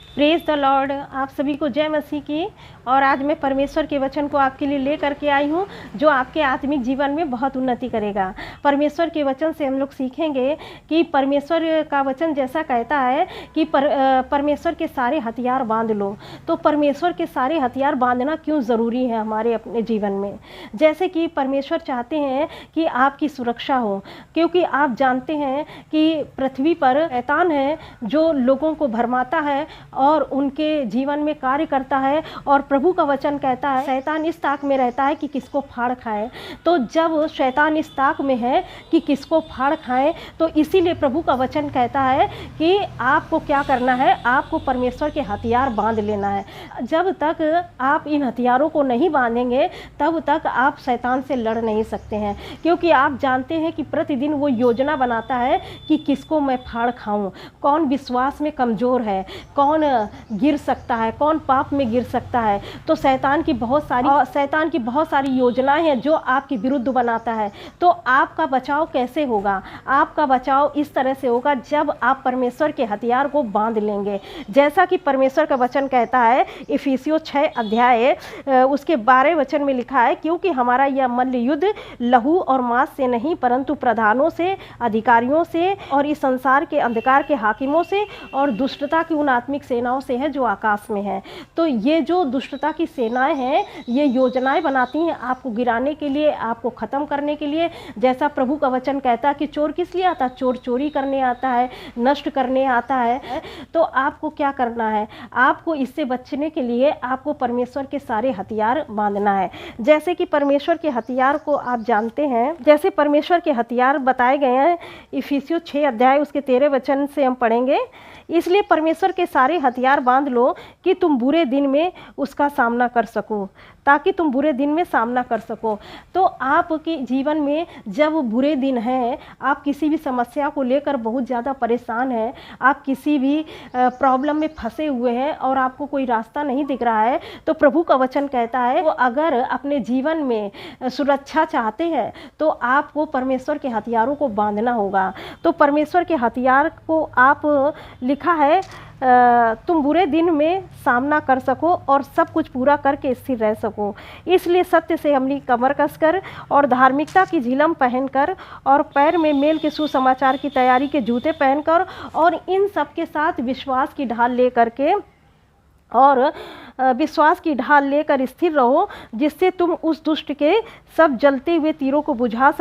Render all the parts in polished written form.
Praise the Lord. आप सभी को जय मसीह की। और आज मैं परमेश्वर के वचन को आपके लिए ले करके आई हूँ, जो आपके आत्मिक जीवन में बहुत उन्नति करेगा। परमेश्वर के वचन से हम लोग सीखेंगे कि परमेश्वर का वचन जैसा कहता है कि परमेश्वर के सारे हथियार बांध लो। तो परमेश्वर के सारे हथियार बांधना क्यों ज़रूरी है हमारे अपने जीवन में। जैसे कि परमेश्वर चाहते हैं कि आपकी सुरक्षा हो, क्योंकि आप जानते हैं कि पृथ्वी पर शैतान है जो लोगों को भरमाता है और उनके जीवन में कार्य करता है। और प्रभु का वचन कहता है शैतान इस ताक में रहता है कि किसको फाड़ खाए। तो जब शैतान इस ताक में है कि किसको फाड़ खाए, तो इसीलिए प्रभु का वचन कहता है कि आपको क्या करना है, आपको परमेश्वर के हथियार बांध लेना है। जब तक आप इन हथियारों को नहीं बांधेंगे तब तक आप शैतान से लड़ नहीं सकते हैं, क्योंकि आप जानते हैं कि प्रतिदिन वो योजना बनाता है कि किसको मैं फाड़ खाऊं, कौन विश्वास में कमज़ोर है, कौन गिर सकता है, कौन पाप में गिर सकता है। तो शैतान की बहुत सारी योजनाएं हैं जो आपके विरुद्ध बनाता है। तो आपका बचाव कैसे होगा? आपका बचाव इस तरह से होगा जब आप परमेश्वर के हथियार को बांध लेंगे। जैसा कि परमेश्वर का वचन कहता है इफिसियों 6 अध्याय उसके 12 वचन में लिखा है, क्योंकि हमारा यह मल्ल युद्ध लहू और मांस से नहीं परंतु प्रधानों से, अधिकारियों से और इस संसार के अंधकार के हाकिमों से और दुष्टता की उन आत्मिक सेनाओं से है जो आकाश में है। तो ये जो दुष्टता की सेनाएं हैं, ये योजनाएं बनाती हैं आपको गिराने के लिए, आपको ख़त्म करने के लिए। जैसा प्रभु का वचन कहता है कि चोर किस लिए आता है? चोर चोरी करने आता है, नष्ट करने आता है। तो आपको क्या करना है? आपको इससे बचने के लिए आपको परमेश्वर के सारे हथियार बांधना है। जैसे कि परमेश्वर के हथियार को आप जानते हैं, जैसे परमेश्वर के हथियार बताए गए हैं इफिसियों 6 अध्याय उसके 13 वचन से हम पढ़ेंगे। इसलिए परमेश्वर के सारे हथियार बांध लो कि तुम बुरे दिन में उसका सामना कर सको, ताकि तुम बुरे दिन में सामना कर सको। तो आपके जीवन में जब बुरे दिन हैं, आप किसी भी समस्या को लेकर बहुत ज़्यादा परेशान हैं, आप किसी भी प्रॉब्लम में फंसे हुए हैं और आपको कोई रास्ता नहीं दिख रहा है, तो प्रभु का वचन कहता है वो अगर अपने जीवन में सुरक्षा चाहते हैं तो आपको परमेश्वर के हथियारों को बांधना होगा। तो परमेश्वर के हथियार को आप लिखा है तुम बुरे दिन में सामना कर सको और सब कुछ पूरा करके स्थिर रह सको। इसलिए सत्य से हमने कमर कसकर और धार्मिकता की झिलम पहनकर और पैर में मेल के सुसमाचार की तैयारी के जूते पहनकर और इन सब के साथ विश्वास की ढाल लेकर के और विश्वास की ढाल लेकर स्थिर रहो, जिससे तुम उस दुष्ट के सब जलते हुए तीरों को बुझा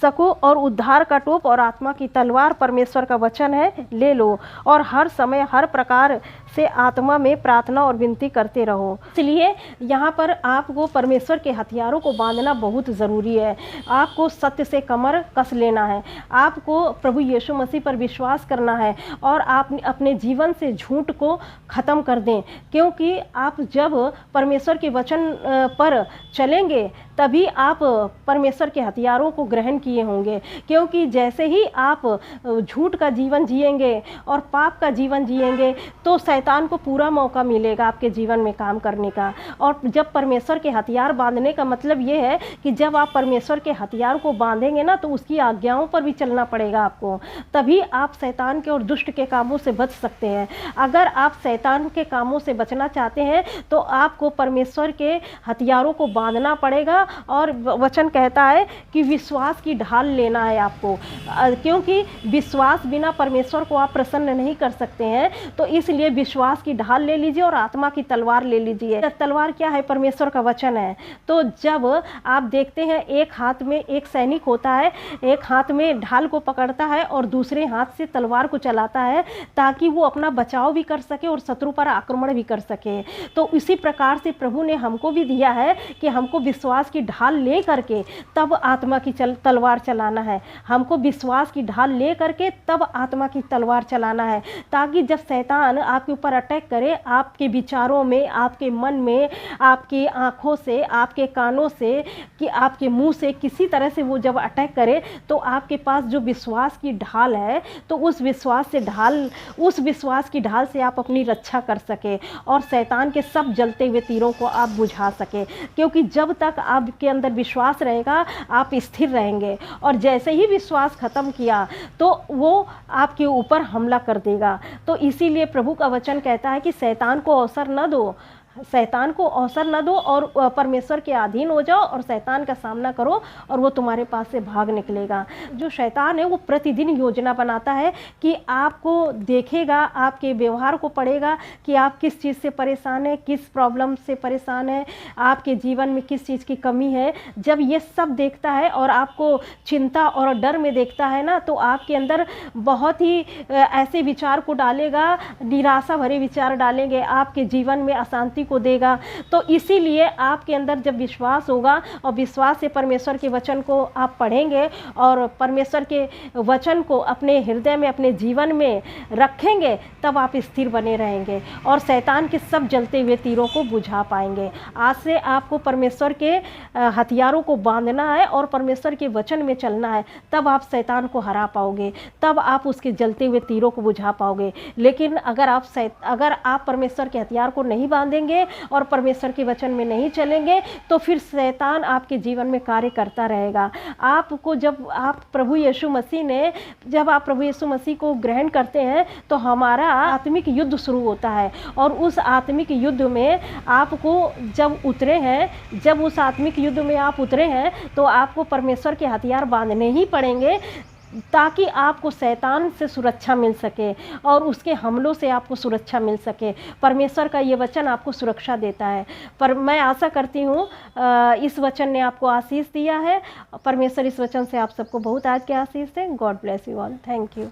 सको और उद्धार का टोप और आत्मा की तलवार परमेश्वर का वचन है ले लो, और हर समय हर प्रकार से आत्मा में प्रार्थना और विनती करते रहो। इसलिए यहाँ पर आपको परमेश्वर के हथियारों को बांधना बहुत ज़रूरी है। आपको सत्य से कमर कस लेना है, आपको प्रभु यीशु मसीह पर विश्वास करना है और आप अपने जीवन से झूठ को ख़त्म कर दें, क्योंकि आप जब परमेश्वर के वचन पर चलेंगे तभी आप परमेश्वर के हथियारों को ग्रहण किए होंगे। क्योंकि जैसे ही आप झूठ का जीवन जिएंगे और पाप का जीवन जिएंगे तो शैतान को पूरा मौका मिलेगा आपके जीवन में काम करने का। और जब परमेश्वर के हथियार बांधने का मतलब ये है कि जब आप परमेश्वर के हथियार को बांधेंगे ना, तो उसकी आज्ञाओं पर भी चलना पड़ेगा आपको, तभी आप शैतान के और दुष्ट के कामों से बच सकते हैं। अगर आप शैतान के कामों से बचना चाहते हैं तो आपको परमेश्वर के हथियारों को बांधना पड़ेगा। और वचन कहता है कि विश्वास की ढाल लेना है आपको, क्योंकि विश्वास बिना परमेश्वर को आप प्रसन्न नहीं कर सकते हैं। तो इसलिए विश्वास की ढाल ले लीजिए और आत्मा की तलवार ले लीजिए। तलवार क्या है? परमेश्वर का वचन है। तो जब आप देखते हैं एक हाथ में एक सैनिक होता है, एक हाथ में ढाल को पकड़ता है और दूसरे हाथ से तलवार को चलाता है, ताकि वो अपना बचाव भी कर सके और शत्रु पर आक्रमण भी कर सके। तो इसी प्रकार से प्रभु ने हमको भी दिया है कि हमको विश्वास की ढाल ले करके तब आत्मा की तलवार चलाना है। हमको विश्वास की ढाल ले करके तब आत्मा की तलवार चलाना है, ताकि जब शैतान आपके ऊपर अटैक करे, आपके विचारों में, आपके मन में, आपकी आँखों से, आपके कानों से, कि आपके मुंह से, किसी तरह से वो जब अटैक करे, तो आपके पास जो विश्वास की ढाल है, तो उस विश्वास की ढाल से आप अपनी रक्षा कर सके और शैतान के सब जलते हुए तीरों को आप बुझा सके। क्योंकि जब तक आपके अंदर विश्वास रहेगा आप स्थिर रहेंगे, और जैसे ही विश्वास खत्म किया तो वो आपके ऊपर हमला कर देगा। तो इसीलिए प्रभु का वचन कहता है कि शैतान को अवसर न दो, शैतान को अवसर न दो और परमेश्वर के अधीन हो जाओ और शैतान का सामना करो और वो तुम्हारे पास से भाग निकलेगा। जो शैतान है वो प्रतिदिन योजना बनाता है कि आपको देखेगा, आपके व्यवहार को पढ़ेगा कि आप किस चीज़ से परेशान है, किस प्रॉब्लम से परेशान है, आपके जीवन में किस चीज़ की कमी है। जब ये सब देखता है और आपको चिंता और डर में देखता है ना, तो आपके अंदर बहुत ही ऐसे विचार को डालेगा, निराशा भरे विचार डालेंगे, आपके जीवन में अशांति को देगा। तो इसीलिए आपके अंदर जब विश्वास होगा और विश्वास से परमेश्वर के वचन को आप पढ़ेंगे और परमेश्वर के वचन को अपने हृदय में, अपने जीवन में रखेंगे, तब आप स्थिर बने रहेंगे और शैतान के सब जलते हुए तीरों को बुझा पाएंगे। आज से आपको परमेश्वर के हथियारों को बांधना है और परमेश्वर के वचन में चलना है, तब आप शैतान को हरा पाओगे, तब आप उसके जलते हुए तीरों को बुझा पाओगे। लेकिन अगर आप परमेश्वर के हथियार को नहीं बांधेंगे और परमेश्वर के वचन में नहीं चलेंगे, तो फिर शैतान आपके जीवन में कार्य करता रहेगा। आपको जब आप प्रभु यीशु मसीह को ग्रहण करते हैं तो हमारा आत्मिक युद्ध शुरू होता है और उस आत्मिक युद्ध में आपको जब उस आत्मिक युद्ध में आप उतरे हैं तो आपको परमेश्वर के हथियार बांधने ही पड़ेंगे, ताकि आपको शैतान से सुरक्षा मिल सके और उसके हमलों से आपको सुरक्षा मिल सके। परमेश्वर का ये वचन आपको सुरक्षा देता है। पर मैं आशा करती हूँ इस वचन ने आपको आशीष दिया है। परमेश्वर इस वचन से आप सबको बहुत आज के आशीष दें। God bless you all. Thank you.